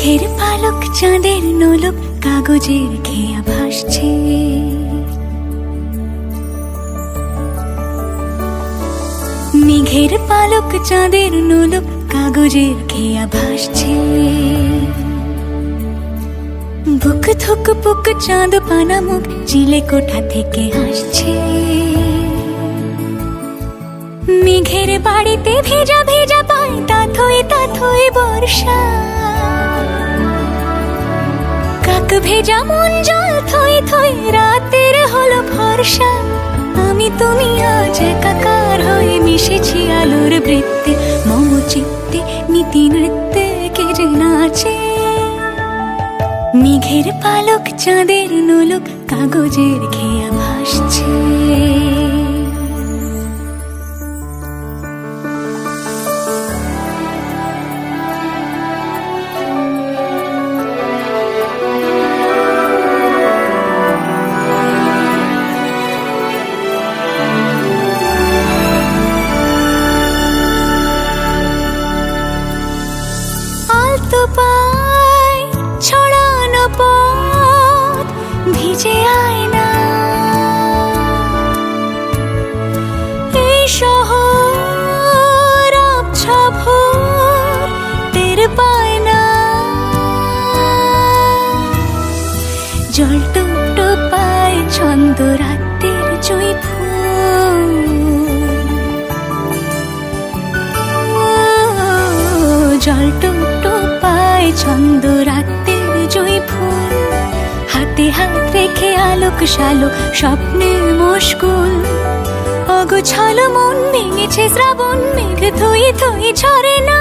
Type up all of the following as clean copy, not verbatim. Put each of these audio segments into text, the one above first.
মেঘের পালক চাঁদের নোলক কাগজের খেয়া ভাসছে। মেঘের পালক চাঁদের নোলক কাগজের খেয়া ভাসছে। বুক থুক পুক চাঁদ পানা মুখ চিলে কোঠা থেকে হাসছে। মেঘের বাড়িতে ভেজা ভেজা পায় তাথই বর্ষা। কাক ভেজা মন জল থই থই রাতের হলো ভরসা। আমি তুমি আজ একাকার হয়ে মিশেছি আলোর বৃত্তে। মম চিত্তে নীতি নৃত্যে কে যে নাচে। মেঘের পালক চাঁদের নোলক কাগজের খেয়া ভাসছে। ছড়ানো পথ ভিজে আয়না। এই শহর আবছা ভোর টের পায় না। জল টুকটো পায় ছন্দ রাতের জুঁই ফুল। জল টুকটো পায় ছন্দ রাতের জুঁই ফুল। হাতে হাত রেখে আলোক শালোক স্বপ্নে মশগুল। অগোছালো মন ভেঙেছে শ্রাবণ মেঘ থই থই ঝরে না।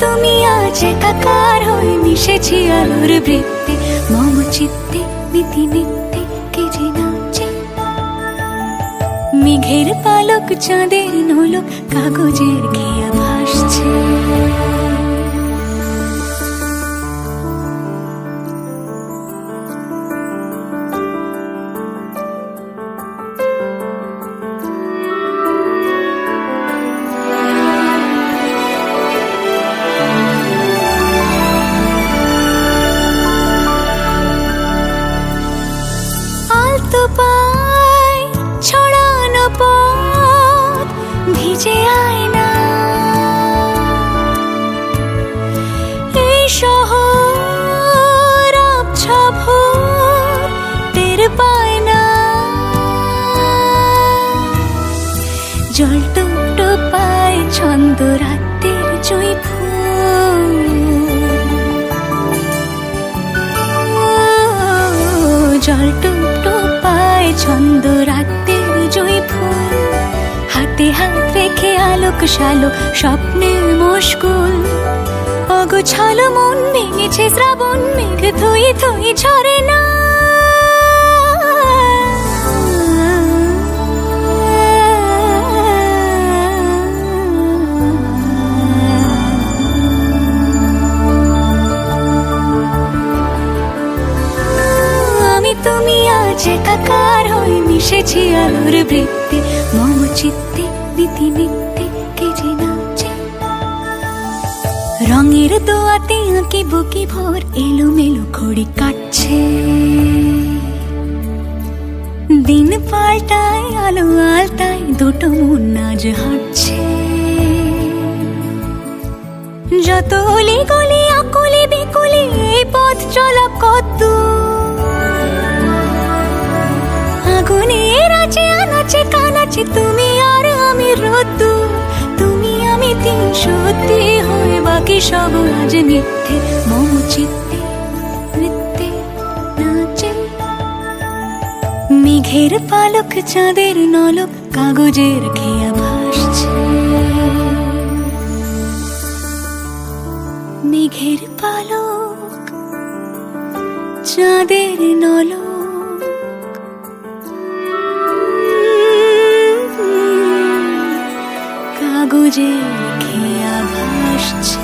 তুমি আজ একাকার হয়ে মিশেছি আলোর বৃত্তে। মম চিত্তে নীতি নিত্যে কে যে নাচে। মেঘের পালক চাঁদের নোলক কাগজের খেয়া ভাসছে। ছড়ানো পথ ভিজে আয়না। এই শহর আবছা ভোর টের পায় না। জল টুকটো পায় ছন্দ রাতের জুঁই ফুল। জল টুকটো পায় ছন্দ রাতের জুঁই ফুল। হাতে হাত রেখে আলোক শালোক স্বপ্নে মশগুল। অগোছালো মন ভেঙেছে শ্রাবণ মেঘ থই থই ঝরে না। তুমি আজ একাকার হয়ে মিশেছি আলোর বৃত্তে। মম চিত্তে নীতি নিত্যে কে যে নাচে। রঙের দোয়াতে আঁকি বুকি ভোর এলোমেলো ঘড়ি কাটছে। দিন পাল্টায় আলো আলতায় দুটো মন আজ হাঁটছে। যত অলি গলি আকুলি বিকুলি এই পথ চলা কত। আগুনের আছে আনাচে কানাচে তুমি আর আমি রোদ্দু। তুমি আমি তিন সত্যি হয়ে বাকি সব আজ মিথ্যে। মম চিত্তে নৃত্যে নাচে। মেঘের পালক চাঁদের নলক কাগজের খেয়া ভাসছে। মেঘের পালক চাঁদের নলক কাগজের খেয়া ভাসছে।